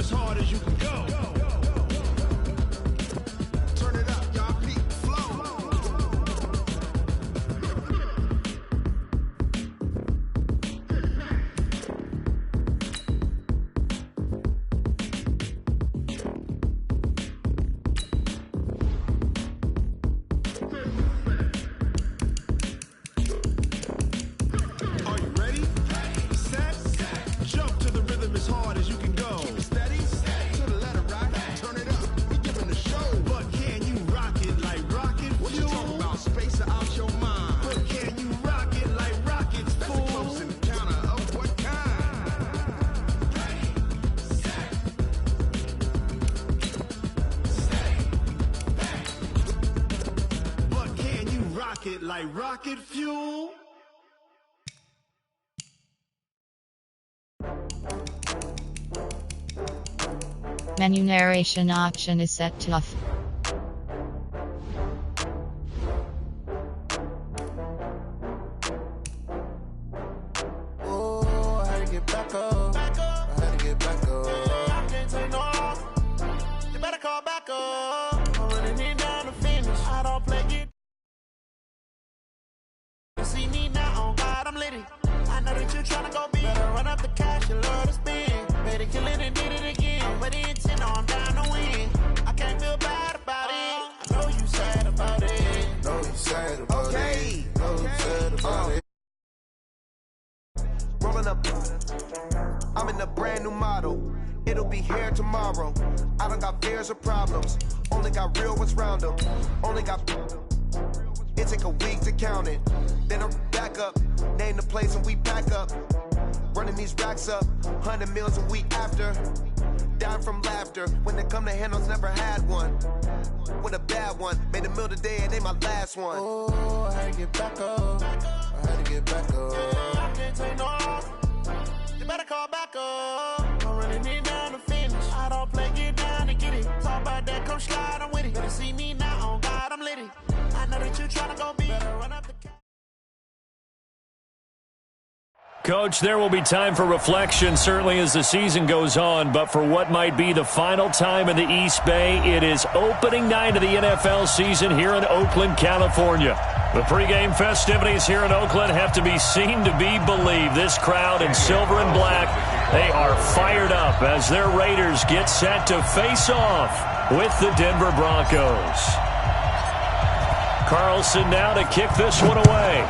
as hard as you can go. Turn it up, y'all. Peak flow. Are you ready? Set. Jump to the rhythm as hard as you can go. Steady. To the letter, right? Turn it up. We giving the show. But can you rock it like rocket fuel? What you talking about? Space out your mind. But can you rock it like rockets, fool? That's a close encounter of what kind? But can you rock it like rocket fuel? Menu narration option is set to off. Oh, I had to get back up. I had to get back up. I can't take no off. You better call back up. I'm running it down to finish. I don't play it. You see me now, oh God, I'm litty. I know that you're trying to go big. Better run up the cash, you love to spend. Better kill it and did it again. I'm with the intent, no, I'm down to win. I can't feel bad about it. I know you sad about it. Know you sad about it. Know you sad about it. Rolling up, I'm in a brand new model. It'll be here tomorrow. I don't got fears or problems. Only got real ones round them. Only got. It take a week to count it. Then I'm back up. Name the place and we pack up. Running these racks up. 100 meals a week after. Down from laughter. When they come to handles, never had one. With a bad one. Made a meal today and they my last one. Oh, I had to get back up. I had to get back up. I can't take no off. You better call back up. I'm running it down to finish. I don't play, get down to get it. Talk about that, come slide, I'm with it. Better see me now, on God, I'm litty. I know that you're trying to go big. Better run up the cap. Coach, there will be time for reflection, certainly as the season goes on, but for what might be the final time in the East Bay, it is opening night of the NFL season here in Oakland, California. The pregame festivities here in Oakland have to be seen to be believed. This crowd in silver and black, they are fired up as their Raiders get set to face off with the Denver Broncos. Carlson now to kick this one away.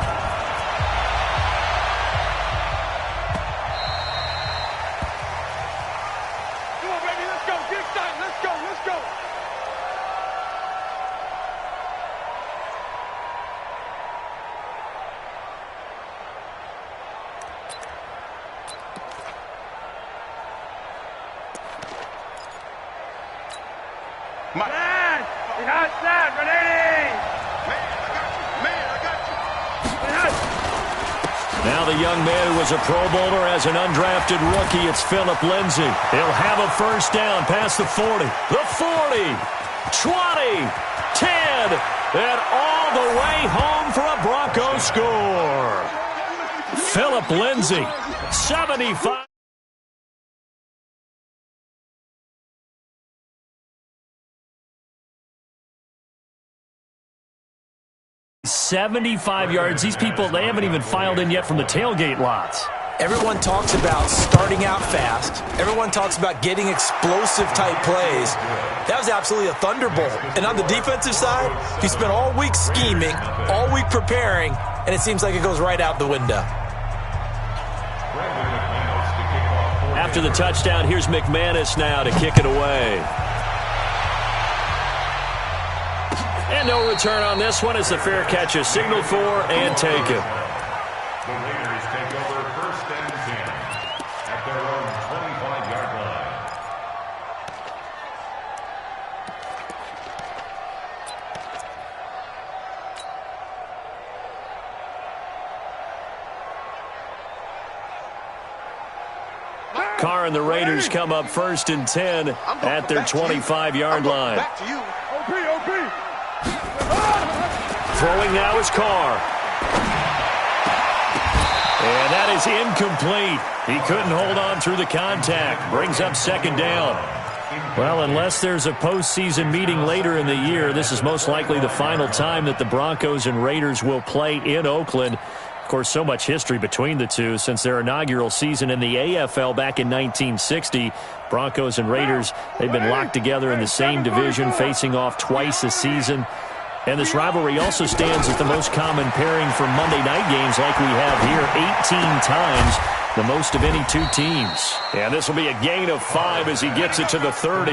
Now the young man who was a Pro Bowler as an undrafted rookie, it's Philip Lindsay. He'll have a first down past the 40. The 40, 20, 10, and all the way home for a Broncos score. Philip Lindsay, 75. 75 yards. These people, they haven't even filed in yet from the tailgate lots. Everyone talks about starting out fast. Everyone talks about getting explosive-type plays. That was absolutely a thunderbolt. And on the defensive side, he spent all week scheming, all week preparing, and it seems like it goes right out the window. After the touchdown, here's McManus now to kick it away. And no return on this one as the fair catch is signaled for and taken. The Raiders take over first and 10 at their own 25-yard line. Carr and the Raiders come up first and 10 at their 25-yard line. Back to you. OP. Throwing now is Carr. And that is incomplete. He couldn't hold on through the contact. Brings up second down. Well, unless there's a postseason meeting later in the year, this is most likely the final time that the Broncos and Raiders will play in Oakland. Of course, so much history between the two since their inaugural season in the AFL back in 1960. Broncos and Raiders, they've been locked together in the same division, facing off twice a season. And this rivalry also stands as the most common pairing for Monday night games like we have here, 18 times, the most of any two teams. And this will be a gain of 5 as he gets it to the 30.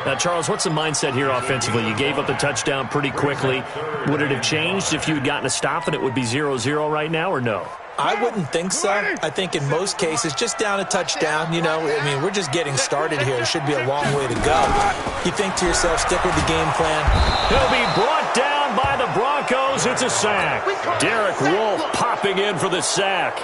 Now, Charles, what's the mindset here offensively? You gave up the touchdown pretty quickly. Would it have changed if you had gotten a stop and it would be 0-0 right now, or no? I wouldn't think so. I think in most cases, just down a touchdown, you know, I mean, we're just getting started here. It should be a long way to go. You think to yourself, stick with the game plan. He'll be brought down by the Broncos. It's a sack. Derek Wolfe popping in for the sack.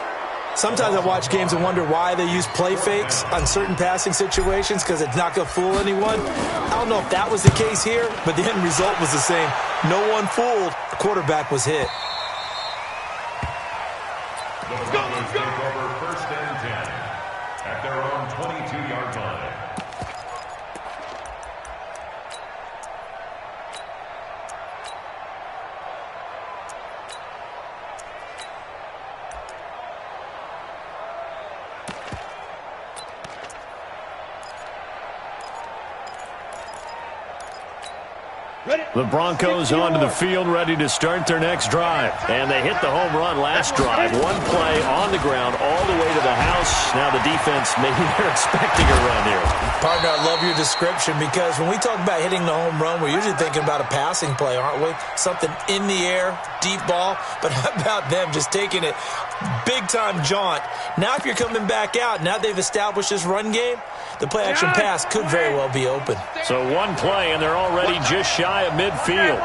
Sometimes I watch games and wonder why they use play fakes on certain passing situations, because it's not going to fool anyone. I don't know if that was the case here, but the end result was the same. No one fooled. The quarterback was hit. The Broncos take over 1st and 10 at their own 22-yard line. The Broncos onto the field, ready to start their next drive. And they hit the home run last drive. One play on the ground all the way to the house. Now the defense, maybe they're expecting a run here. Partner, I love your description, because when we talk about hitting the home run, we're usually thinking about a passing play, aren't we? Something in the air, deep ball. But how about them just taking it big-time jaunt? Now if you're coming back out, now they've established this run game, the play-action pass could very well be open. So one play, and they're already just shy of midfield.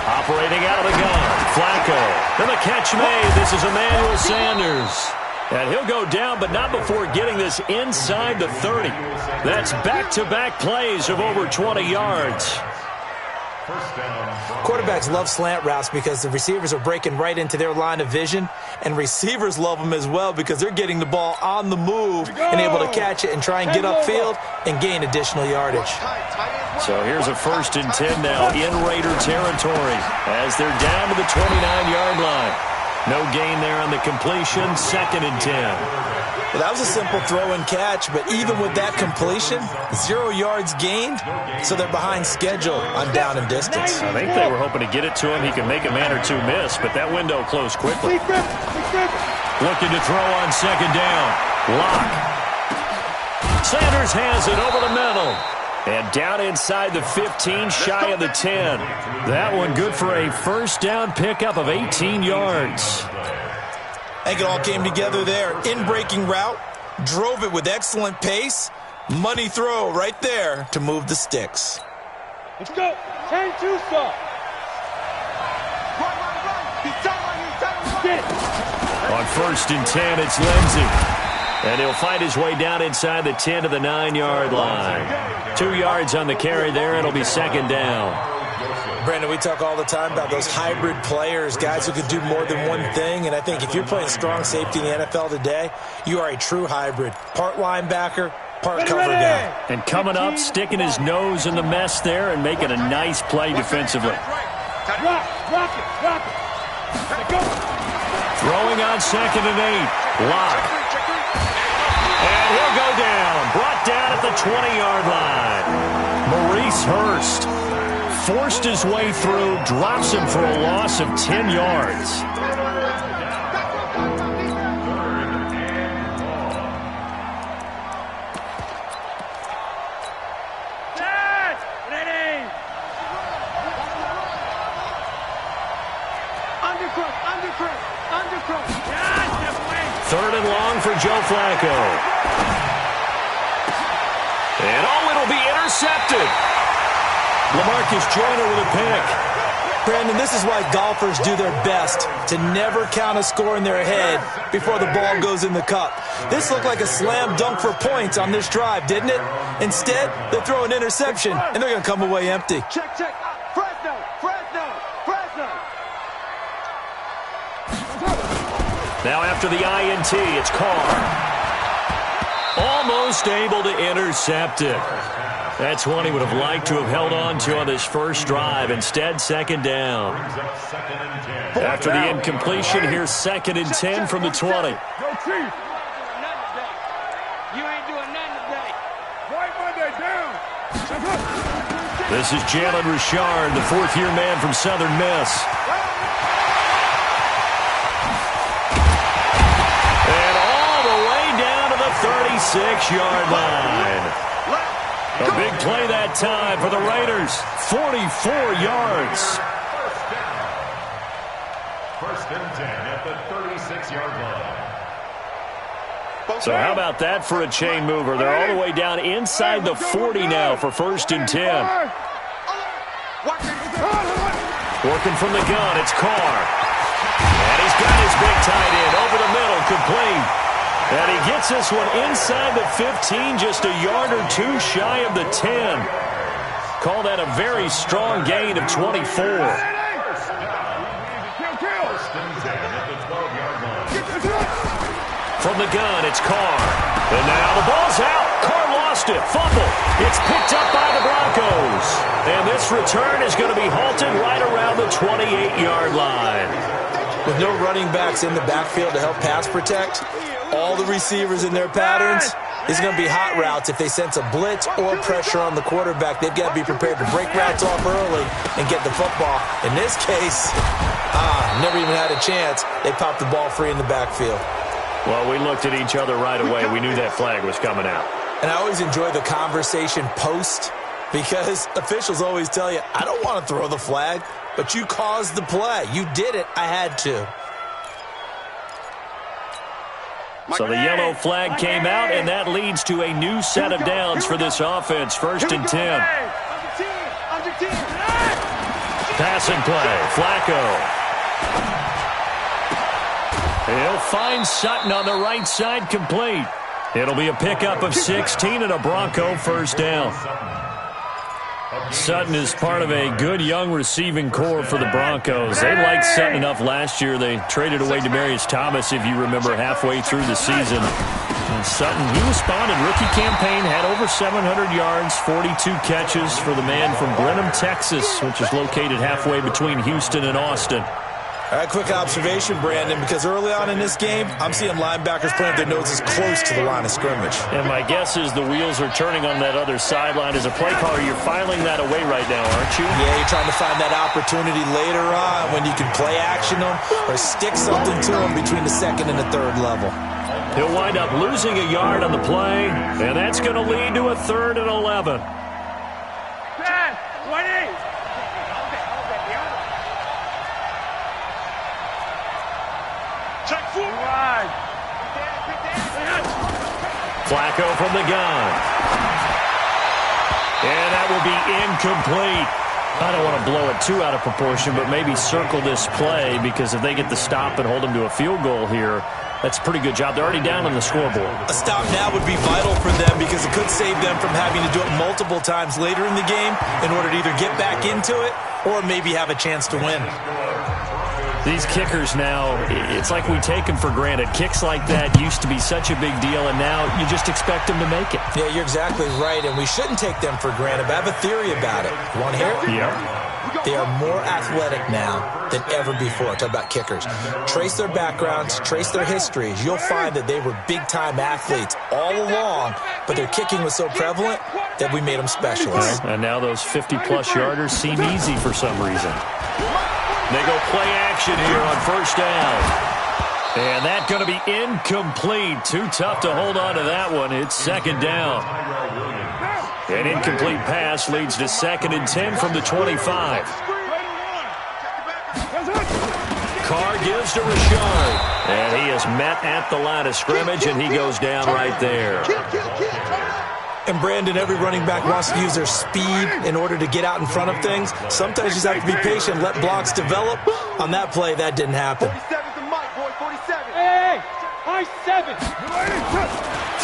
Operating out of the gun, Flacco. And the catch made. This is Emmanuel Sanders. And he'll go down, but not before getting this inside the 30. That's back-to-back plays of over 20 yards. Quarterbacks love slant routes because the receivers are breaking right into their line of vision, and receivers love them as well because they're getting the ball on the move and able to catch it and try and get upfield and gain additional yardage. So here's a 1st and 10 now in Raider territory as they're down to the 29-yard line. No gain there on the completion, 2nd and 10. Well, that was a simple throw and catch, but even with that completion, 0 yards gained, so they're behind schedule on down and distance. I think they were hoping to get it to him. He can make a man or two miss, but that window closed quickly. Looking to throw on 2nd down. Lock. Sanders has it over the middle. And down inside the 15, shy of the 10. That one good for a 1st down pickup of 18 yards. I think it all came together there. In-breaking route, drove it with excellent pace. Money throw right there to move the sticks. Let's go. 10-2 stop. On 1st and 10, it's Lindsey. And he'll fight his way down inside the 10 to the 9-yard line. 2 yards on the carry there. It'll be 2nd down. Brandon, we talk all the time about those hybrid players, guys who could do more than one thing. And I think if you're playing strong safety in the NFL today, you are a true hybrid. Part linebacker, part cover guy. And coming up, sticking his nose in the mess there and making a nice play defensively. Rock it. Go. Throwing on 2nd and 8. Lock. And he'll go down. Brought down at the 20-yard line. Maurice Hurst forced his way through, drops him for a loss of 10 yards. Undercross. 3rd and long for Joe Flacco. And it'll be intercepted. LaMarcus Joyner with a pick. Brandon, this is why golfers do their best to never count a score in their head before the ball goes in the cup. This looked like a slam dunk for points on this drive, didn't it? Instead, they throw an interception, and they're going to come away empty. Check. Fresno. Now after the INT, it's Carr. Almost able to intercept it. That's one he would have liked to have held on to on this first drive. Instead, second down. After the incompletion, here's 2nd and 10 from the 20. Go Chief! You ain't doing nothing today. White Monday down. This is Jalen Richard, the fourth-year man from Southern Miss. And all the way down to the 36-yard line. A big play that time for the Raiders. 44 yards. First and 10 at the 36-yard line. So how about that for a chain mover? They're all the way down inside the 40 now for 1st and 10. Working from the gun, it's Carr. And he's got his big tight end over the middle, complete. And he gets this one inside the 15, just a yard or two shy of the 10. Call that a very strong gain of 24. From the gun, it's Carr. And now the ball's out. Carr lost it. Fumble. It's picked up by the Broncos. And this return is going to be halted right around the 28-yard line. With no running backs in the backfield to help pass protect, all the receivers in their patterns, these are going to be hot routes. If they sense a blitz or pressure on the quarterback, they've got to be prepared to break routes off early and get the football. In this case, never even had a chance. They popped the ball free in the backfield. Well, we looked at each other right away. We knew that flag was coming out. And I always enjoy the conversation post because officials always tell you, I don't want to throw the flag, but you caused the play. You did it. I had to. So the yellow flag came out, and that leads to a new set of downs for this offense. 1st and 10. Passing play. Flacco. He'll find Sutton on the right side, complete. It'll be a pickup of 16 and a Bronco first down. Sutton is part of a good young receiving core for the Broncos. They liked Sutton enough last year. They traded away Demaryius Thomas, if you remember, halfway through the season. And Sutton, he responded. Rookie campaign, had over 700 yards, 42 catches for the man from Brenham, Texas, which is located halfway between Houston and Austin. All right, quick observation, Brandon, because early on in this game, I'm seeing linebackers playing their noses close to the line of scrimmage. And my guess is the wheels are turning on that other sideline. As a play caller, you're filing that away right now, aren't you? Yeah, you're trying to find that opportunity later on when you can play action them or stick something to them between the 2nd and the 3rd level. He'll wind up losing a yard on the play, and that's going to lead to a 3rd and 11. 10, 20. Flacco from the gun. And that will be incomplete. I don't want to blow it too out of proportion, but maybe circle this play because if they get the stop and hold them to a field goal here, that's a pretty good job. They're already down on the scoreboard. A stop now would be vital for them because it could save them from having to do it multiple times later in the game in order to either get back into it or maybe have a chance to win. These kickers now, it's like we take them for granted. Kicks like that used to be such a big deal, and now you just expect them to make it. Yeah, you're exactly right, and we shouldn't take them for granted. But I have a theory about it. You want to hear it? Yeah. They are more athletic now than ever before. Talk about kickers. Trace their backgrounds, trace their histories. You'll find that they were big-time athletes all along, but their kicking was so prevalent that we made them specialists. And now those 50-plus yarders seem easy for some reason. They go play action here on first down. And that's going to be incomplete. Too tough to hold on to that one. It's 2nd down. An incomplete pass leads to 2nd and 10 from the 25. Carr gives to Richard. And he is met at the line of scrimmage, and he goes down right there. And Brandon, every running back wants to use their speed in order to get out in front of things. Sometimes you just have to be patient, let blocks develop. On that play, that didn't happen. Hey, high 7.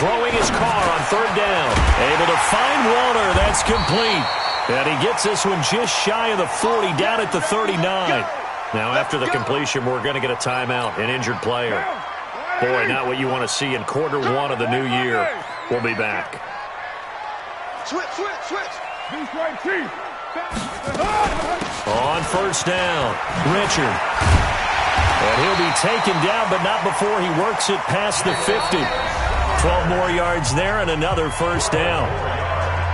Throwing his Carr on 3rd down. Able to find Walter. That's complete. And he gets this one just shy of the 40, down at the 39. Now, after the completion, we're going to get a timeout, an injured player. Boy, not what you want to see in quarter one of the new year. We'll be back. Switch. On first down, Richard. And he'll be taken down, but not before he works it past the 50. 12 more yards there and another first down.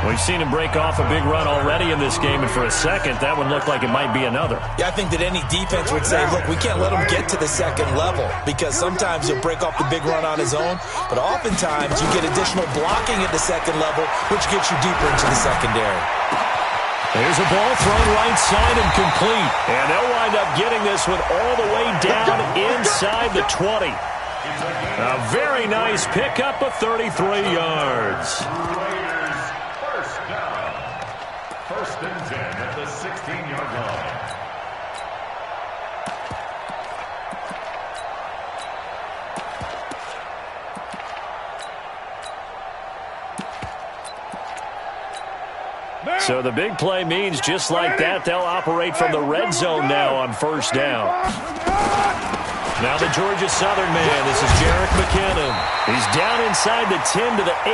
We've seen him break off a big run already in this game, and for a second, that one looked like it might be another. Yeah, I think that any defense would say, look, we can't let him get to the second level, because sometimes he'll break off the big run on his own, but oftentimes you get additional blocking at the second level, which gets you deeper into the secondary. There's a ball thrown right side and complete, and they'll wind up getting this one all the way down inside the 20. A very nice pickup of 33 yards. First and 10 at the 16-yard line. So the big play means just like that, they'll operate from the red zone now on first down. Now the Georgia Southern man, this is Jerick McKinnon. He's down inside the 10 to the 8,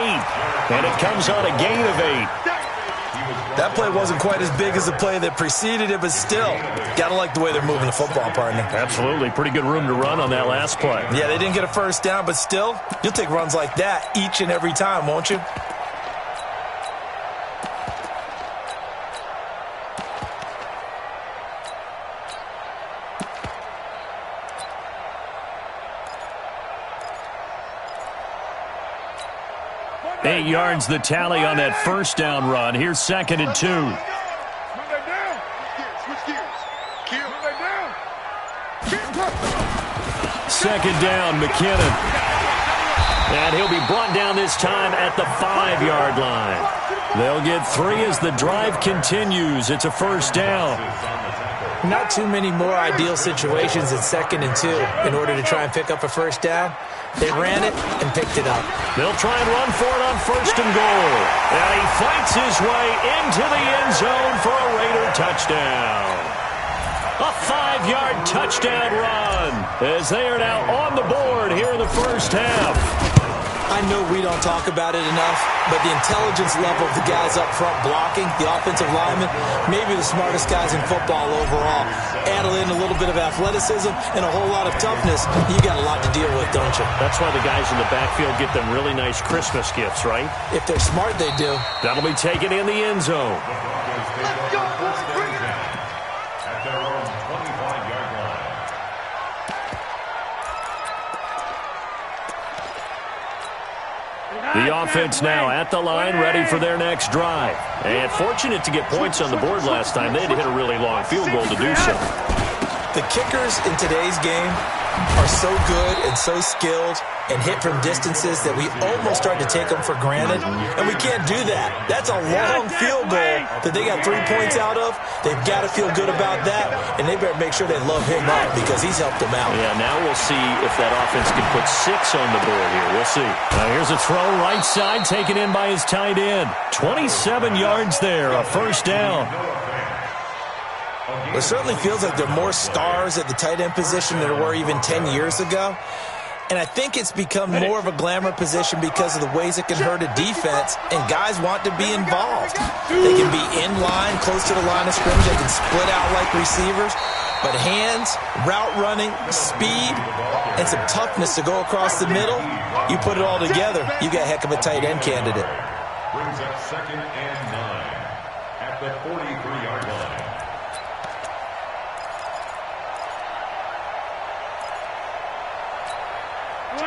and it comes on a gain of 8. That play wasn't quite as big as the play that preceded it, but still, got to like the way they're moving the football, partner. Absolutely. Pretty good room to run on that last play. Yeah, they didn't get a first down, but still, you'll take runs like that each and every time, won't you? Eight yards the tally on that first down run. Here's second and 2. Second down, McKinnon. And he'll be brought down this time at the 5-yard line. They'll get 3 as the drive continues. It's a first down. Not too many more ideal situations in second and 2 in order to try and pick up a first down. They ran it and picked it up. They'll try and run for it on first and goal. And he fights his way into the end zone for a Raider touchdown. A 5-yard touchdown run as they are now on the board here in the first half. I know we don't talk about it enough, but the intelligence level of the guys up front blocking, the offensive linemen, maybe the smartest guys in football overall. Add in a little bit of athleticism and a whole lot of toughness, you got a lot to deal with, don't you? That's why the guys in the backfield get them really nice Christmas gifts, right? If they're smart, they do. That'll be taken in the end zone. Let's go. Bring it down. At their own 25-yard line. The offense now at the line, ready for their next drive. And fortunate to get points on the board last time. They had to hit a really long field goal to do so. The kickers in today's game are so good and so skilled and hit from distances that we almost start to take them for granted, and we can't do that. That's a long field goal that they got 3 points out of. They've got to feel good about that, and they better make sure they love him up because he's helped them out. Yeah, now we'll see if that offense can put 6 on the board here. We'll see. Now here's a throw right side taken in by his tight end. 27 yards there, a first down. It certainly feels like there are more stars at the tight end position than there were even 10 years ago. And I think it's become more of a glamour position because of the ways it can hurt a defense, and guys want to be involved. They can be in line, close to the line of scrimmage. They can split out like receivers. But hands, route running, speed, and some toughness to go across the middle, you put it all together, you got a heck of a tight end candidate. Brings up second and 9 at the 43-yard line.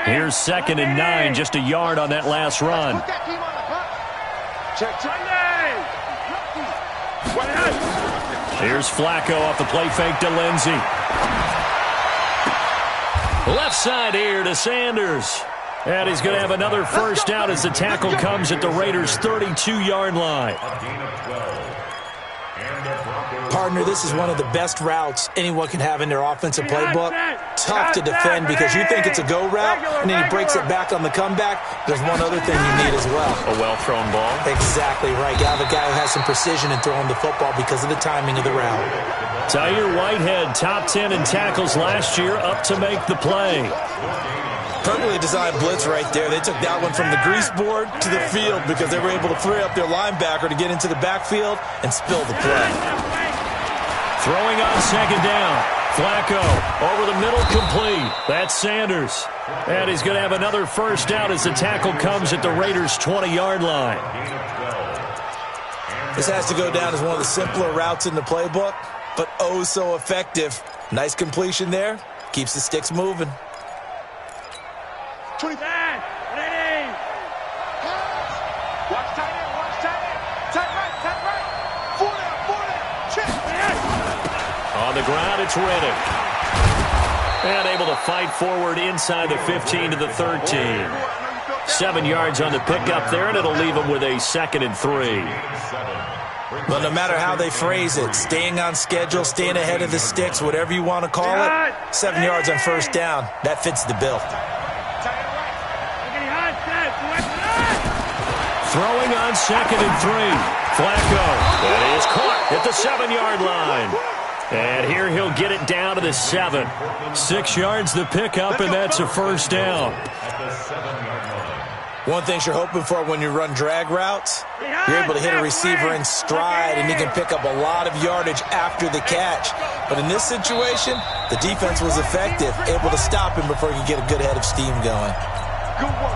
Here's second and 9, just a yard on that last run. Here's Flacco off the play fake to Lindsey. Left side here to Sanders. And he's going to have another first down as the tackle comes at the Raiders' 32-yard line. Partner, this is one of the best routes anyone can have in their offensive playbook. Tough to defend because you think it's a go route, and then he breaks it back on the comeback. There's one other thing you need as well. A well-thrown ball. Exactly right. You have a guy who has some precision in throwing the football because of the timing of the route. Tyler Whitehead, top 10 in tackles last year, up to make the play. Perfectly designed blitz right there. They took that one from the grease board to the field because they were able to free up their linebacker to get into the backfield and spill the play. Throwing on second down. Flacco over the middle, complete. That's Sanders. And he's going to have another first down as the tackle comes at the Raiders' 20-yard line. This has to go down as one of the simpler routes in the playbook, but oh so effective. Nice completion there. Keeps the sticks moving. 20. Ready. Watch tight end. Watch tight end. Tight right. 4 down. Check. On the ground, it's Reddick. And able to fight forward inside the 15 to the 13. 7 yards on the pickup there, and it'll leave them with a 2nd and 3. Well, no matter how they phrase it, staying on schedule, staying ahead of the sticks, whatever you want to call it, 7 yards on first down, that fits the bill. Throwing on 2nd and 3. Flacco. That is caught at the 7-yard line. And here he'll get it down to the 7. 6 yards the pickup, and that's a first down. One thing you're hoping for when you run drag routes, you're able to hit a receiver in stride, and he can pick up a lot of yardage after the catch. But in this situation, the defense was effective, able to stop him before he could get a good head of steam going.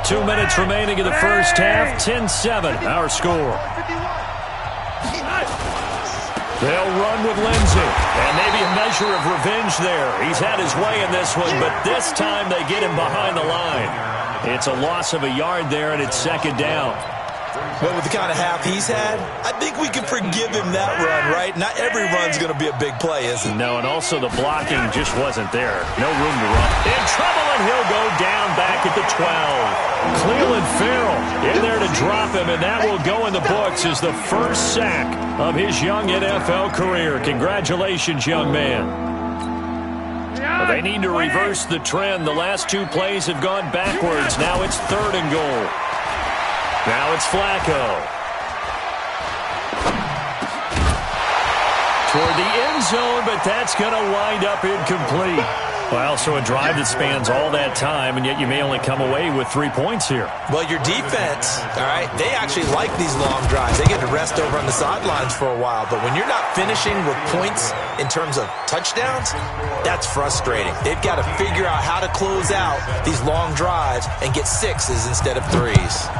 2 minutes remaining in the first half. 10-7, our score. They'll run with Lindsey, and maybe a measure of revenge there. He's had his way in this one, but this time they get him behind the line. It's a loss of a yard there, and it's 2nd down. But with the kind of half he's had, I think we can forgive him that run, right? Not every run's going to be a big play, is it? No, and also the blocking just wasn't there. No room to run. In trouble, and he'll go down back at the 12. Cleveland Farrell in there to drop him, and that will go in the books as the first sack of his young NFL career. Congratulations, young man. Well, they need to reverse the trend. The last 2 plays have gone backwards. Now it's 3rd and goal. Now it's Flacco. Toward the end zone, but that's going to wind up incomplete. Well, so a drive that spans all that time, and yet you may only come away with 3 points here. Well, your defense, all right, they actually like these long drives. They get to rest over on the sidelines for a while. But when you're not finishing with points in terms of touchdowns, that's frustrating. They've got to figure out how to close out these long drives and get 6s instead of 3s.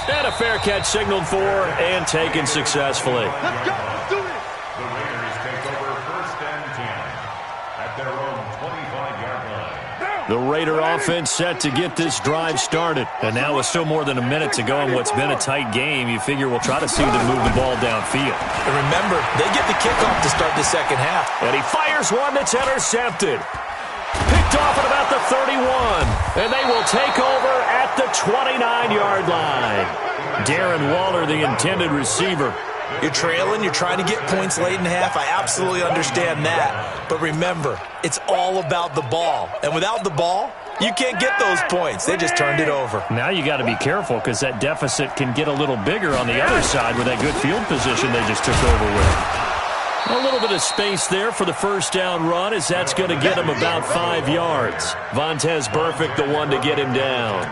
And a fair catch signaled for and taken successfully. Let's go. Let's do it. The Raiders take over 1st and 10 at their own 25-yard line. The Raider offense set to get this drive started. And now with still more than a minute to go in what's been a tight game, you figure we'll try to see them move the ball downfield. And remember, they get the kickoff to start the second half. And he fires one that's intercepted. Picked off at about the 31. And they will take over at the 29-yard line. Darren Waller, the intended receiver. You're trailing, you're trying to get points late in half. I absolutely understand that. But remember, it's all about the ball. And without the ball, you can't get those points. They just turned it over. Now you got to be careful because that deficit can get a little bigger on the other side with that good field position they just took over with. A little bit of space there for the first down run as that's going to get him about 5 yards. Vontaze Burfict, the one to get him down.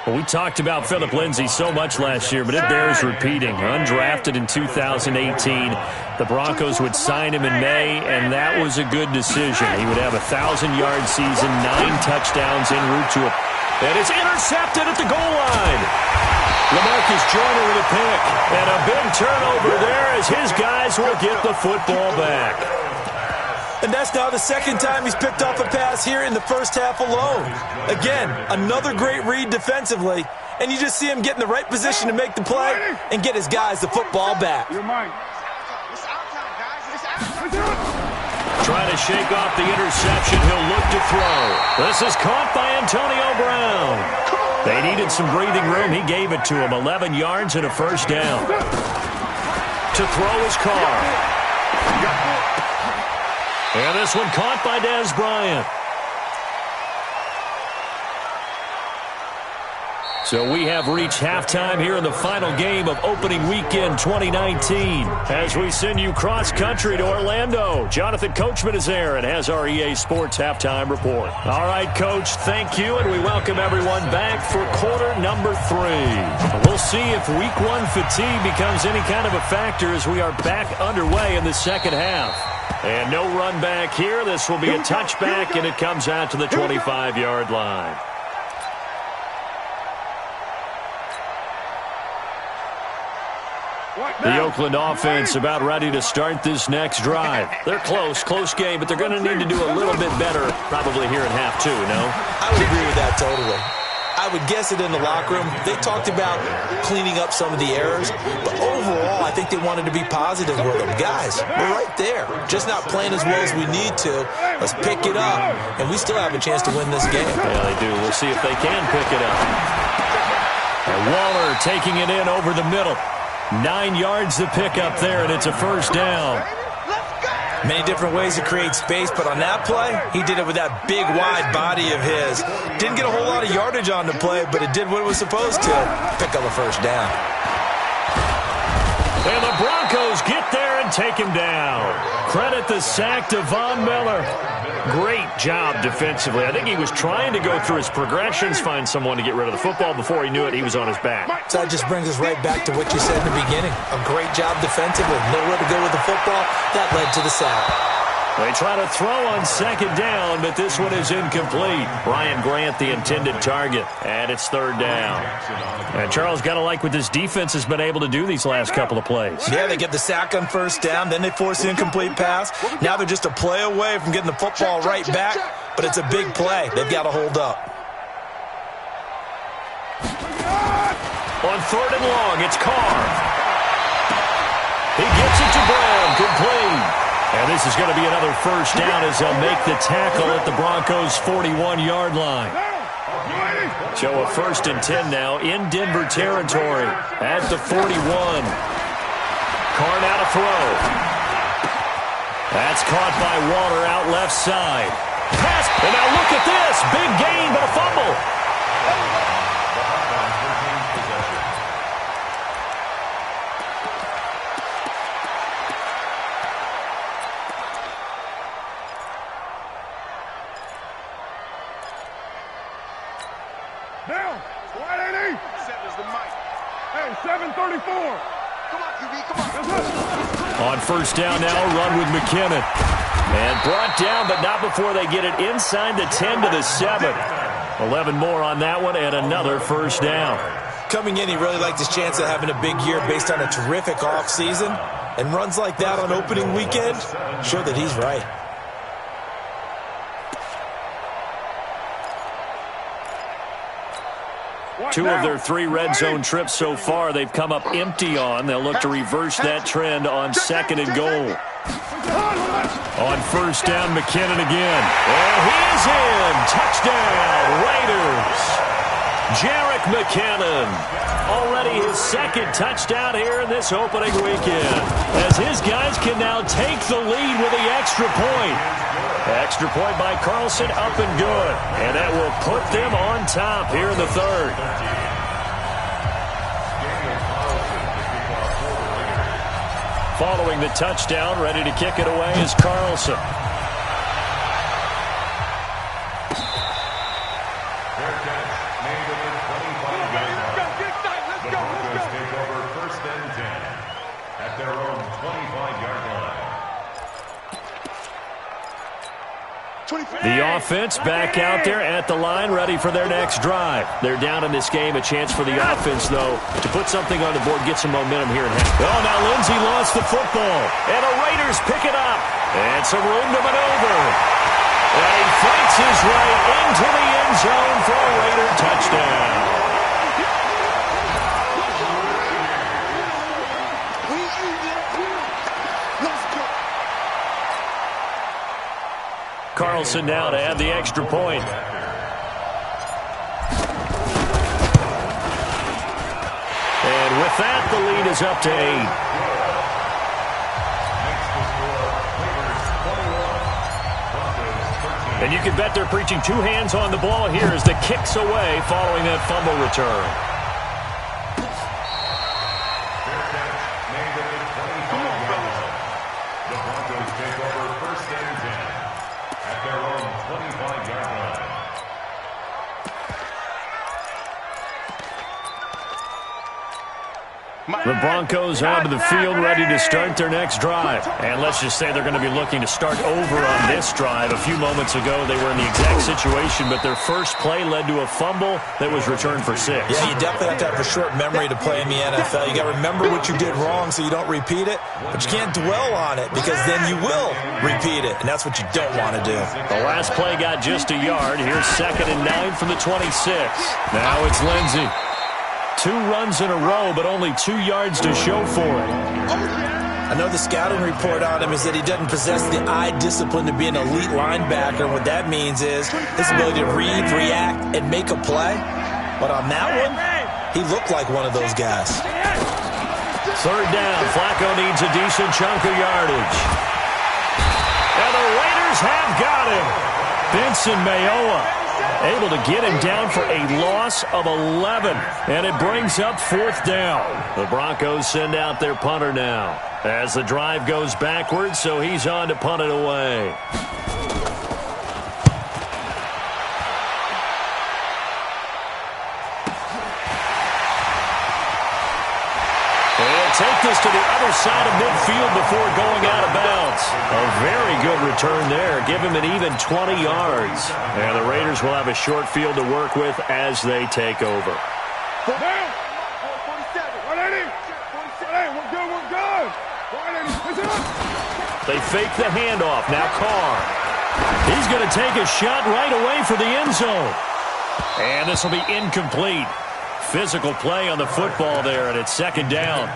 Well, we talked about Phillip Lindsay so much last year, but it bears repeating. Undrafted in 2018, the Broncos would sign him in May, and that was a good decision. He would have a 1,000-yard season, 9 touchdowns en route to a... And it's intercepted at the goal line. LaMarcus Joyner with a pick, and a big turnover there as his guys will get the football back. And that's now the 2nd time he's picked off a pass here in the first half alone. Again, another great read defensively, and you just see him get in the right position to make the play and get his guys the football back. You're mine. Trying to shake off the interception, he'll look to throw. This is caught by Antonio Brown. They needed some breathing room. He gave it to him. 11 yards and a first down. To throw his Carr. And this one caught by Dez Bryant. So we have reached halftime here in the final game of opening weekend 2019. As we send you cross-country to Orlando, Jonathan Coachman is there and has our EA Sports halftime report. All right, Coach, thank you, and we welcome everyone back for quarter number 3. We'll see if week 1 fatigue becomes any kind of a factor as we are back underway in the second half. And no run back here. This will be a touchback, and it comes out to the 25-yard line. The Oakland offense about ready to start this next drive. They're close game, but they're going to need to do a little bit better probably here in half 2, no? I would agree with that totally. I would guess it in the locker room. They talked about cleaning up some of the errors, but overall, I think they wanted to be positive with them. Guys, we're right there. Just not playing as well as we need to. Let's pick it up, and we still have a chance to win this game. Yeah, they do. We'll see if they can pick it up. And Waller taking it in over the middle. 9 yards to pick up there, and it's a first down. Many different ways to create space, but on that play, he did it with that big, wide body of his. Didn't get a whole lot of yardage on the play, but it did what it was supposed to. Pick up a first down. And the Broncos get there and take him down. Credit the sack to Von Miller. Great job defensively. I think he was trying to go through his progressions, find someone to get rid of the football. Before he knew it, he was on his back. So that just brings us right back to what you said in the beginning. A great job defensively. Nowhere to go with the football. That led to the sack. They try to throw on second down, but this one is incomplete. Ryan Grant, the intended target, and it's third down. And Charles, got to like what this defense has been able to do these last couple of plays. Yeah, they get the sack on first down, then they force the incomplete pass. Now they're just a play away from getting the football right back, but it's a big play. They've got to hold up. On third and long, it's Carr. He gets it to Brown, complete. And this is going to be another first down as they'll make the tackle at the Broncos' 41-yard line. So a 1st and 10 now in Denver territory at the 41. Carr now to throw. That's caught by Waller out left side. Pass, and now look at this. Big gain, but a fumble. Down. Wide 80. Seven's the mic. Hey, 734. Come on, QB, come on. On first down now, run with McKinnon. And brought down, but not before they get it inside the 10 to the 7. 11 more on that one, and another first down. Coming in, he really liked his chance of having a big year based on a terrific offseason. And runs like that on opening weekend show that he's right. Two of their 3 red zone trips so far they've come up empty on. They'll look to reverse that trend on 2nd and goal. On first down, McKinnon again. And he's in. Touchdown, Raiders. Jerick McKinnon. Already his 2nd touchdown here in this opening weekend. As his guys can now take the lead with the extra point. Extra point by Carlson, up and good. And that will put them on top here in the 3rd. Following the touchdown, ready to kick it away is Carlson. The offense back out there at the line, ready for their next drive. They're down in this game. A chance for the offense, though, to put something on the board, get some momentum here in half. Oh, now Lindsey lost the football. And the Raiders pick it up. And some room to maneuver. And he fights his way into the end zone for a Raider touchdown. Carlson now to add the extra point. And with that, the lead is up to 8. And you can bet they're preaching two hands on the ball here as the kick's away following that fumble return. Come on, fellas. The Broncos take over 1st and 10 at their own 25-yard line. The Broncos onto the field ready to start their next drive. And let's just say they're going to be looking to start over on this drive. A few moments ago, they were in the exact situation, but their first play led to a fumble that was returned for 6. Yeah, you definitely have to have a short memory to play in the NFL. You got to remember what you did wrong so you don't repeat it, but you can't dwell on it because then you will repeat it, and that's what you don't want to do. The last play got just a yard. Here's 2nd and 9 from the 26. Now it's Lindsey. 2 runs in a row, but only 2 yards to show for it. I know the scouting report on him is that he doesn't possess the eye discipline to be an elite linebacker. What that means is his ability to read, react, and make a play. But on that one, he looked like one of those guys. 3rd down. Flacco needs a decent chunk of yardage. And the Raiders have got him. Benson Mayowa able to get him down for a loss of 11. And it brings up 4th down. The Broncos send out their punter now as the drive goes backwards, so he's on to punt it away. Take this to the other side of midfield before going out of bounds. A very good return there. Give him an even 20 yards. And the Raiders will have a short field to work with as they take over. Down. 180. Hey, we're good, we're good. 180. They fake the handoff. Now Carr. He's going to take a shot right away for the end zone. And this will be incomplete. Physical play on the football there, and it's 2nd down.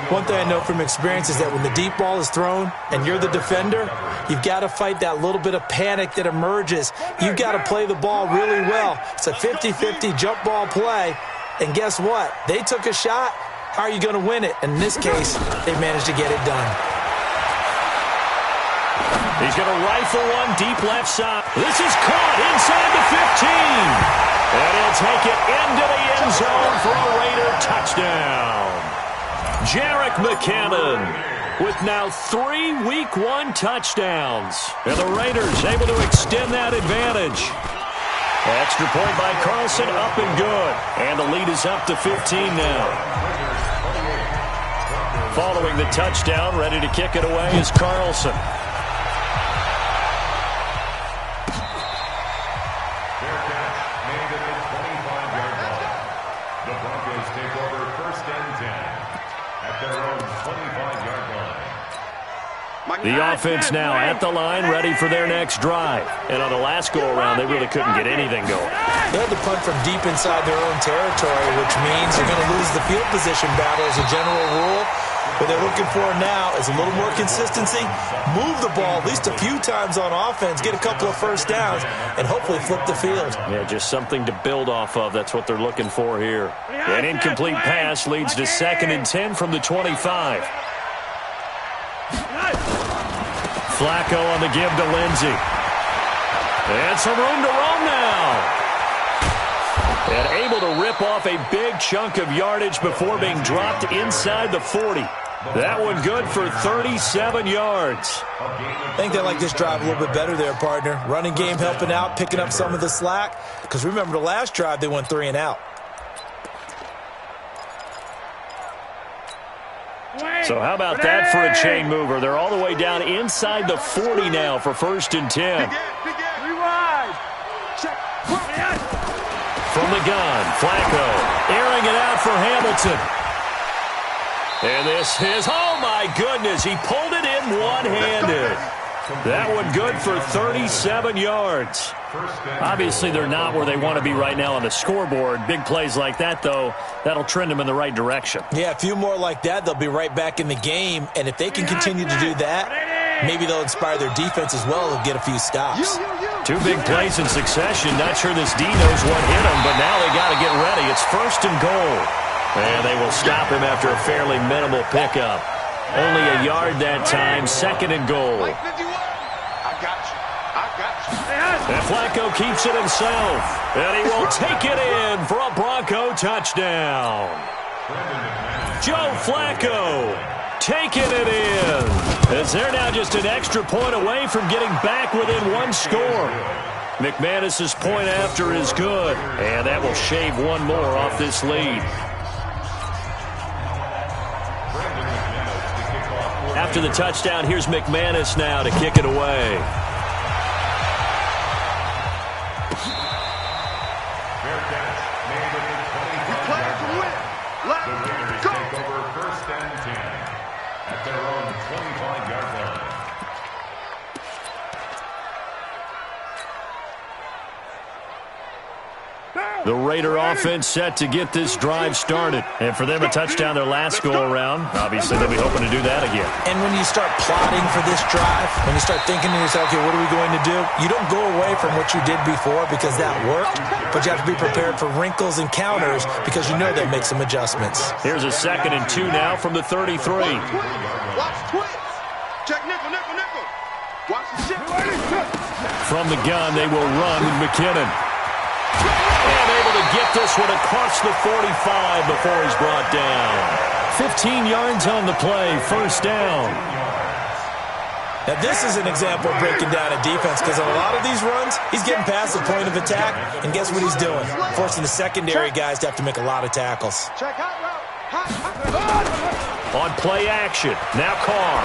One thing I know from experience is that when the deep ball is thrown and you're the defender, you've got to fight that little bit of panic that emerges. You've got to play the ball really well. It's a 50-50 jump ball play, and guess what? They took a shot. How are you going to win it? And in this case, they managed to get it done. He's going to rifle one deep left side. This is caught inside the 15. And he'll take it into the end zone for a Raider touchdown. Jerick McKinnon with now 3 Week 1 touchdowns. And the Raiders able to extend that advantage. Extra point by Carlson, up and good. And the lead is up to 15 now. Following the touchdown, ready to kick it away is Carlson. The offense now at the line, ready for their next drive. And on the last go-around, they really couldn't get anything going. They had to punt from deep inside their own territory, which means they're going to lose the field position battle as a general rule. What they're looking for now is a little more consistency, move the ball at least a few times on offense, get a couple of first downs, and hopefully flip the field. Yeah, just something to build off of. That's what they're looking for here. An incomplete pass leads to 2nd and 10 from the 25. Flacco on the give to Lindsey. And some room to roam now. And able to rip off a big chunk of yardage before being dropped inside the 40. That one good for 37 yards. I think they like this drive a little bit better there, partner. Running game helping out, picking up some of the slack. Because remember the last drive, they went 3 and out. So how about that for a chain mover? They're all the way down inside the 40 now for 1st and 10. From the gun, Flacco airing it out for Hamilton. And this is, oh my goodness, he pulled it in one-handed. That one good for 37 yards. Obviously, they're not where they want to be right now on the scoreboard. Big plays like that, though, that'll trend them in the right direction. Yeah, a few more like that, they'll be right back in the game. And if they can continue to do that, maybe they'll inspire their defense as well and get a few stops. 2 big plays in succession. Not sure this D knows what hit him, but now they got to get ready. It's 1st and goal. And they will stop him after a fairly minimal pickup. Only a yard that time, 2nd and goal. I got you. And Flacco keeps it himself. And he will take it in for a Bronco touchdown. Joe Flacco taking it in. As they're now just an extra point away from getting back within one score. McManus's point after is good. And that will shave one more off this lead. After the touchdown, here's McManus now to kick it away. The Raider offense set to get this drive started. And for them, a touchdown their last go-around. Obviously, they'll be hoping to do that again. And when you start plotting for this drive, when you start thinking to yourself, okay, what are we going to do? You don't go away from what you did before because that worked, but you have to be prepared for wrinkles and counters because you know they'll make some adjustments. Here's a 2nd and 2 now from the 33. Watch twins. Check nickel, nickel, nickel. Watch the shit. From the gun, they will run with McKinnon. And able to get this one across the 45 before he's brought down. 15 yards on the play, 1st down. Now this is an example of breaking down a defense because on a lot of these runs, he's getting past the point of attack, and guess what he's doing? Forcing the secondary guys to have to make a lot of tackles. On play action, now Carr.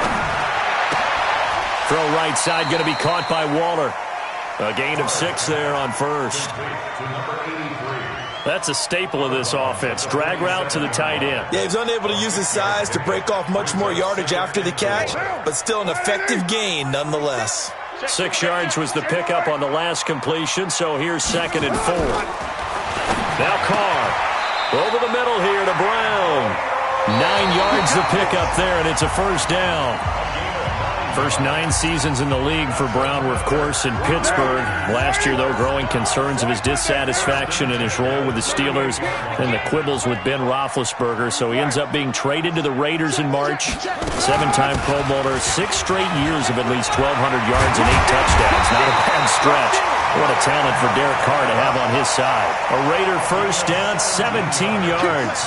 Throw right side, going to be caught by Waller. A gain of 6 there on 1st. That's a staple of this offense. Drag route to the tight end. Yeah, he's unable to use his size to break off much more yardage after the catch, but still an effective gain nonetheless. 6 yards was the pickup on the last completion, so here's 2nd and 4. Now Carr. Over the middle here to Brown. 9 yards the pickup there, and it's a 1st down. First 9 seasons in the league for Brown were, of course, in Pittsburgh. Last year, though, growing concerns of his dissatisfaction in his role with the Steelers and the quibbles with Ben Roethlisberger. So he ends up being traded to the Raiders in March. 7-time Pro Bowler, 6 straight years of at least 1,200 yards and 8 touchdowns. Not a bad stretch. What a talent for Derek Carr to have on his side. A Raider 1st down, 17 yards.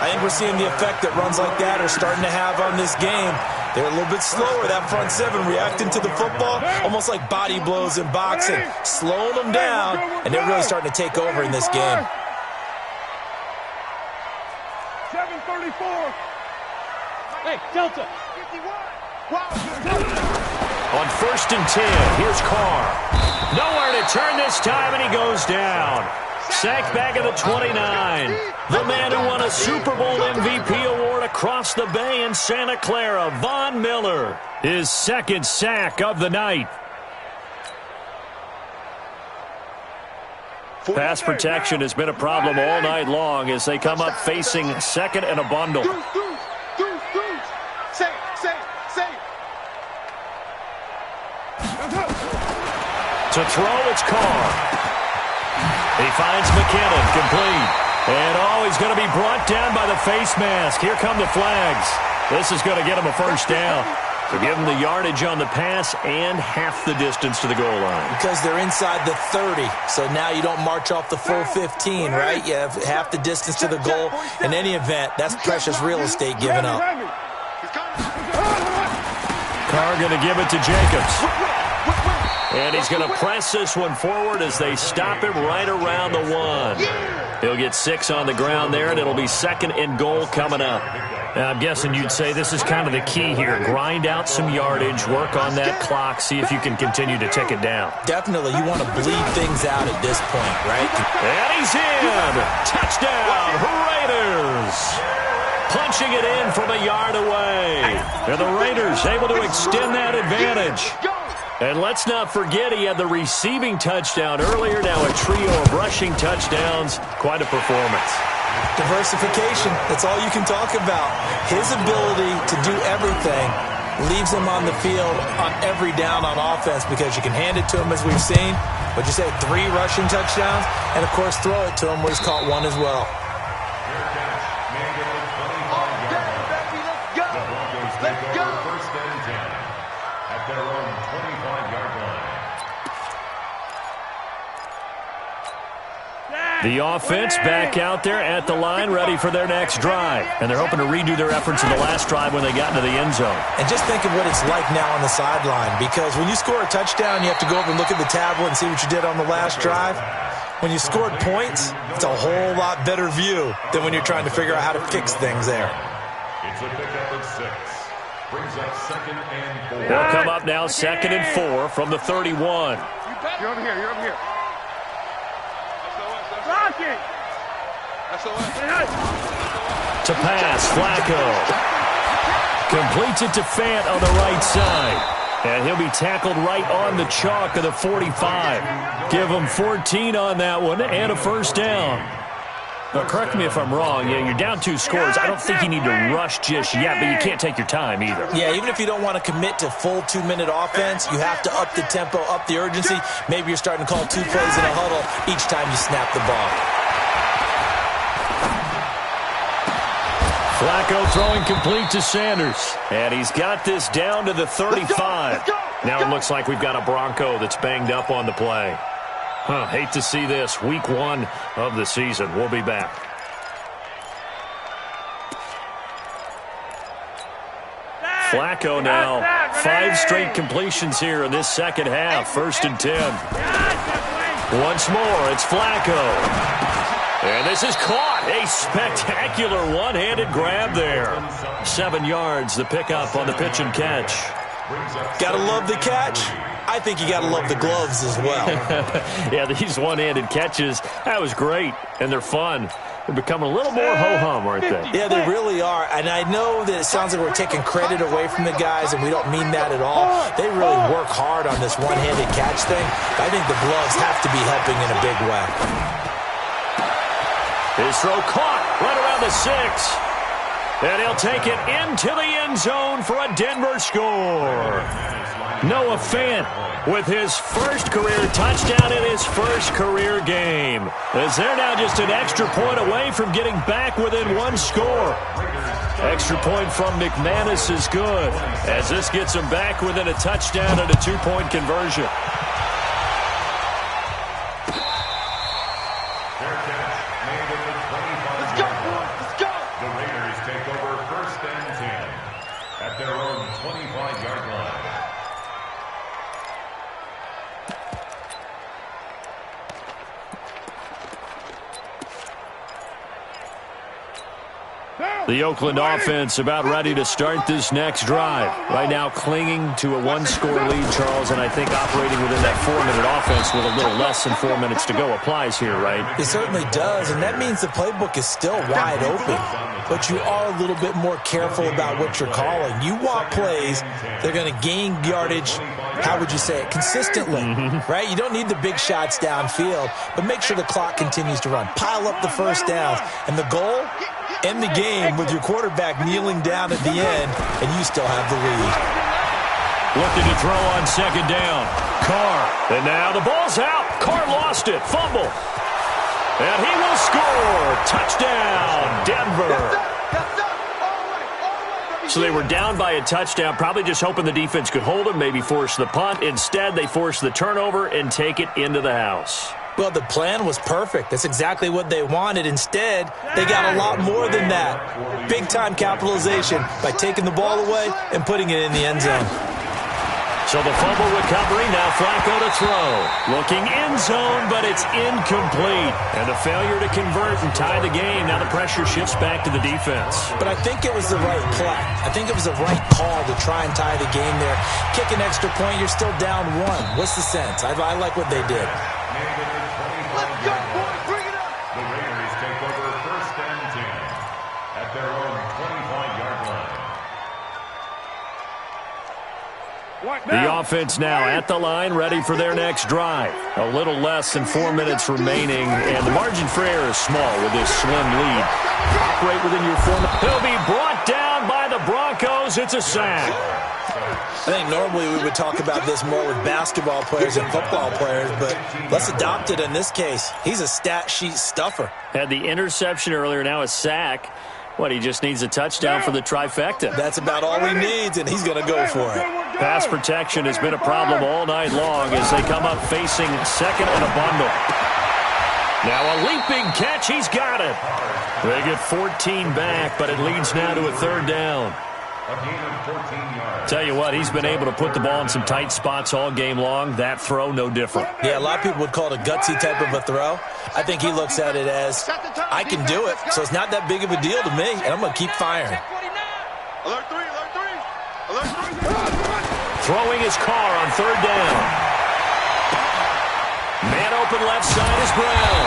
I think we're seeing the effect that runs like that are starting to have on this game. They're a little bit slower, that front 7, reacting to the football, almost like body blows in boxing, slowing them down, and they're really starting to take over in this game. 734. Hey, Delta. 51. Wow. On 1st and 10, here's Carr. Nowhere to turn this time, and he goes down. Sacked back at the 29. The man who won a Super Bowl MVP award across the bay in Santa Clara, Von Miller. His 2nd sack of the night. Pass protection has been a problem all night long as they come up facing 2nd and a bundle. To throw, it's Carr. He finds McKinnon, complete. And, he's going to be brought down by the face mask. Here come the flags. This is going to get him a 1st down. To give him the yardage on the pass and half the distance to the goal line. Because they're inside the 30, so now you don't march off the full 15, right? You have half the distance to the goal. In any event, that's precious real estate given up. Carr going to give it to Jacobs. And he's going to press this one forward as they stop him right around the 1. He'll get 6 on the ground there, and it'll be 2nd and goal coming up. Now, I'm guessing you'd say this is kind of the key here. Grind out some yardage, work on that clock, see if you can continue to tick it down. Definitely. You want to bleed things out at this point, right? And he's in! Touchdown, Raiders! Punching it in from a yard away. And the Raiders able to extend that advantage. And let's not forget he had the receiving touchdown earlier. Now a trio of rushing touchdowns. Quite a performance. Diversification. That's all you can talk about. His ability to do everything leaves him on the field on every down on offense because you can hand it to him as we've seen. What'd you say, 3 rushing touchdowns? And, of course, throw it to him where he's caught 1 as well. The offense back out there at the line, ready for their next drive. And they're hoping to redo their efforts in the last drive when they got into the end zone. And just think of what it's like now on the sideline, because when you score a touchdown, you have to go over and look at the tablet and see what you did on the last drive. When you scored points, it's a whole lot better view than when you're trying to figure out how to fix things there. It's a pickup of 6. Brings up 2nd and 4. They'll come up now 2nd and 4 from the 31. You're over here. You're over here. Rock it. To pass, Flacco. Completes it to Fant on the right side. And he'll be tackled right on the chalk of the 45. Give him 14 on that one and a first down. Now, correct me if I'm wrong. Yeah, you're down 2 scores. I don't think you need to rush just yet, but you can't take your time either. Yeah, even if you don't want to commit to full 2-minute offense, you have to up the tempo, up the urgency. Maybe you're starting to call 2 plays in a huddle each time you snap the ball. Flacco throwing complete to Sanders. And he's got this down to the 35. Now it looks like we've got a Bronco that's banged up on the play. Hate to see this. Week 1 of the season. We'll be back. Flacco now. 5 straight completions here in this second half. 1st and 10. Once more, it's Flacco. And this is caught. A spectacular one-handed grab there. 7 yards, the pickup on the pitch and catch. Gotta love the catch. I think you gotta love the gloves as well. Yeah, these one-handed catches, that was great. And they're fun. They're becoming a little more ho-hum, aren't they? Yeah, they really are. And I know that it sounds like we're taking credit away from the guys, and we don't mean that at all. They really work hard on this one-handed catch thing. I think the gloves have to be helping in a big way. His throw caught right around the 6. And he'll take it into the end zone for a Denver score. Noah Fant with his first career touchdown in his first career game. As they're now just an extra point away from getting back within 1 score. Extra point from McManus is good, as this gets them back within a touchdown and a 2-point conversion. The Oakland offense about ready to start this next drive. Right now clinging to a 1-score lead, Charles, and I think operating within that 4-minute offense with a little less than 4 minutes to go applies here, right? It certainly does, and that means the playbook is still wide open. But you are a little bit more careful about what you're calling. You want plays that are going to gain yardage, how would you say it, consistently, right? You don't need the big shots downfield, but make sure the clock continues to run. Pile up the first downs, and the goal, end the game with your quarterback kneeling down at the end, and you still have the lead. Looking to throw on 2nd down. Carr. And now the ball's out. Carr lost it. Fumble. And he will score. Touchdown, Denver. So they were down by a touchdown, probably just hoping the defense could hold them, maybe force the punt. Instead, they force the turnover and take it into the house. Well, the plan was perfect. That's exactly what they wanted. Instead, they got a lot more than that. Big-time capitalization by taking the ball away and putting it in the end zone. So the fumble recovery, now Flacco to throw. Looking end zone, but it's incomplete. And the failure to convert and tie the game. Now the pressure shifts back to the defense. But I think it was the right play. I think it was the right call to try and tie the game there. Kick an extra point, you're still down 1. What's the sense? I like what they did. Let's go, boy. Bring it up. The Raiders take over 1st and 10 at their own 25-yard line. The offense now at the line, ready for their next drive. A little less than 4 minutes remaining, and the margin for error is small with this slim lead. Operate within your 4 minutes. He'll be brought down by the Broncos. It's a sack. I think normally we would talk about this more with basketball players and football players, but let's adopt it in this case. He's a stat sheet stuffer. Had the interception earlier, now a sack. What, he just needs a touchdown for the trifecta. That's about all he needs, and he's going to go for it. Pass protection has been a problem all night long as they come up facing 2nd and a bundle. Now a leaping catch. He's got it. They get 14 back, but it leads now to a third down. A gain of 14 yards. Tell you what, he's been able to put the ball in some tight spots all game long. That throw, no different. Yeah, a lot of people would call it a gutsy type of a throw. I think he looks at it as, I can do it, so it's not that big of a deal to me, and I'm going to keep firing. Alert 3, alert 3. Alert 3. Throwing his car on third down. Man open left side is Brown.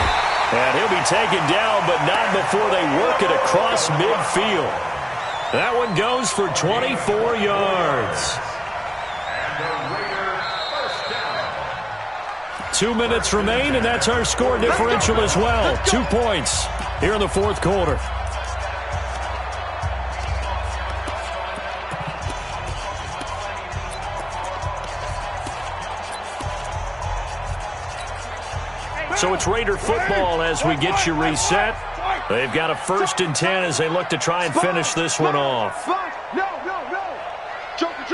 And he'll be taken down, but not before they work it across midfield. That one goes for 24 yards. And the Raiders first down. 2 minutes remain, and that's our score differential as well. 2 points here in the fourth quarter. So it's Raider football as we get you reset. They've got a 1st and 10 as they look to try and finish this one off. No. Joker.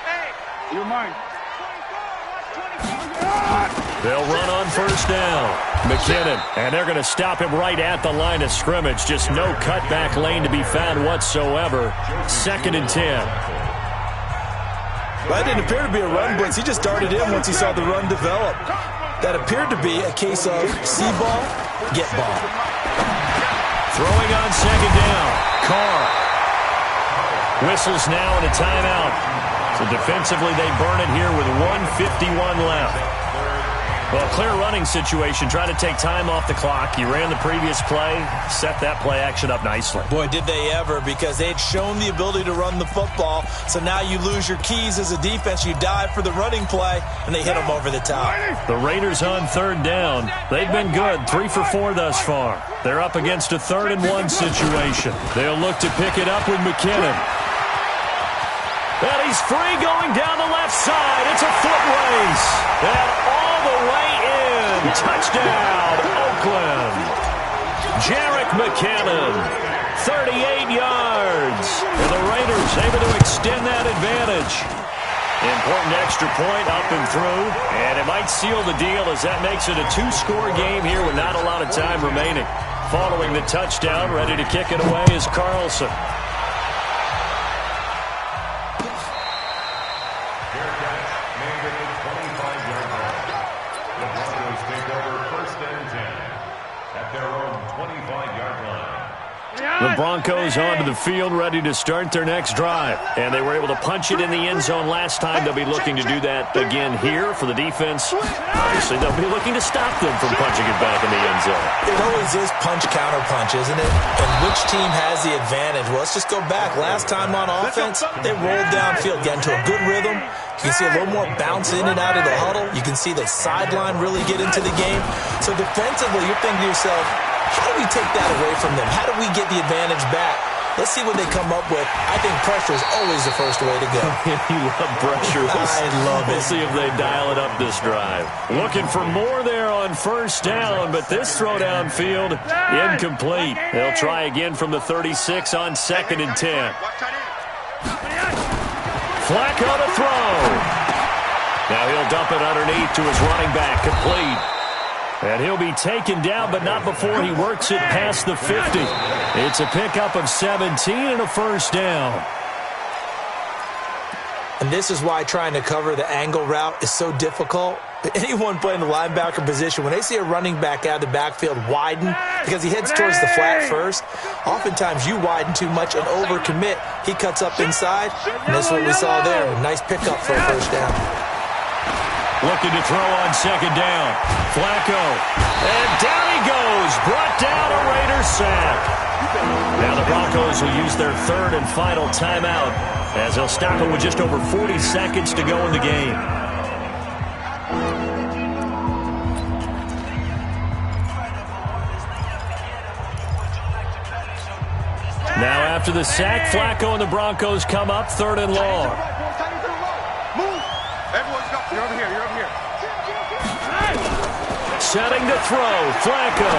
Hey. You're mine. They'll run on first down. McKinnon, and they're going to stop him right at the line of scrimmage. Just no cutback lane to be found whatsoever. 2nd and 10. That didn't appear to be a run blitz. He just darted in once he saw the run develop. That appeared to be a case of see ball, get ball. Throwing on 2nd down. Carr. Whistles now and a timeout. So defensively they burn it here with 1:51 left. Well, clear running situation. Try to take time off the clock. You ran the previous play, set that play action up nicely. Boy, did they ever, because they had shown the ability to run the football. So now you lose your keys as a defense. You dive for the running play, and they hit them over the top. The Raiders on 3rd down. They've been good, 3 for 4 thus far. They're up against a 3rd and 1 situation. They'll look to pick it up with McKinnon. And he's free going down the left side. It's a foot race. And all the way in. Touchdown, Oakland. Jerick McKinnon, 38 yards. And the Raiders able to extend that advantage. Important extra point up and through. And it might seal the deal as that makes it a 2-score game here with not a lot of time remaining. Following the touchdown, ready to kick it away is Carlson. The Broncos onto the field, ready to start their next drive. And they were able to punch it in the end zone last time. They'll be looking to do that again here for the defense. Obviously, they'll be looking to stop them from punching it back in the end zone. It always is punch-counter-punch, isn't it? And which team has the advantage? Well, let's just go back. Last time on offense, they rolled downfield, get into a good rhythm. You can see a little more bounce in and out of the huddle. You can see the sideline really get into the game. So defensively, you're thinking to yourself, how do we take that away from them? How do we get the advantage back? Let's see what they come up with. I think pressure is always the first way to go. You love pressure. I love it. We'll see if they dial it up this drive. Looking for more there on first down, but this throw downfield, incomplete. They'll try again from the 36 on 2nd and 10. Flacco to throw. Now he'll dump it underneath to his running back, complete. And he'll be taken down, but not before he works it past the 50. It's a pickup of 17 and a first down. And this is why trying to cover the angle route is so difficult. Anyone playing the linebacker position, when they see a running back out of the backfield widen, because he heads towards the flat first, oftentimes you widen too much and overcommit. He cuts up inside, and that's what we saw there. A nice pickup for a first down. Looking to throw on 2nd down. Flacco. And down he goes. Brought down a Raiders sack. Now the Broncos will use their 3rd and final timeout as they'll stop it with just over 40 seconds to go in the game. Now after the sack, Flacco and the Broncos come up 3rd and long. Move. Everyone's got. You're over here. Setting to throw, Flacco.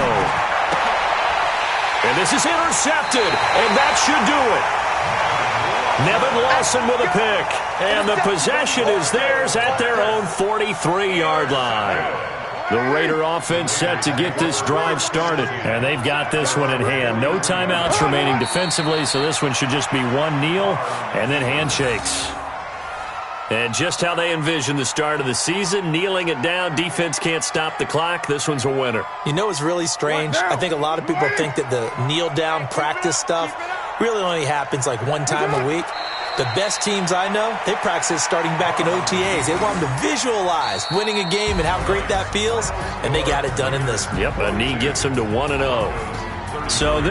And this is intercepted, and that should do it. Nevin Lawson with a pick, and the possession is theirs at their own 43-yard line. The Raider offense set to get this drive started. And they've got this one in hand. No timeouts remaining defensively, so this one should just be one kneel and then handshakes. And just how they envision the start of the season, kneeling it down, defense can't stop the clock. This one's a winner. You know what's really strange? I think a lot of people think that the kneel-down practice stuff really only happens like one time a week. The best teams I know, they practice starting back in OTAs. They want them to visualize winning a game and how great that feels, and they got it done in this one. Yep, a knee gets them to 1-0. So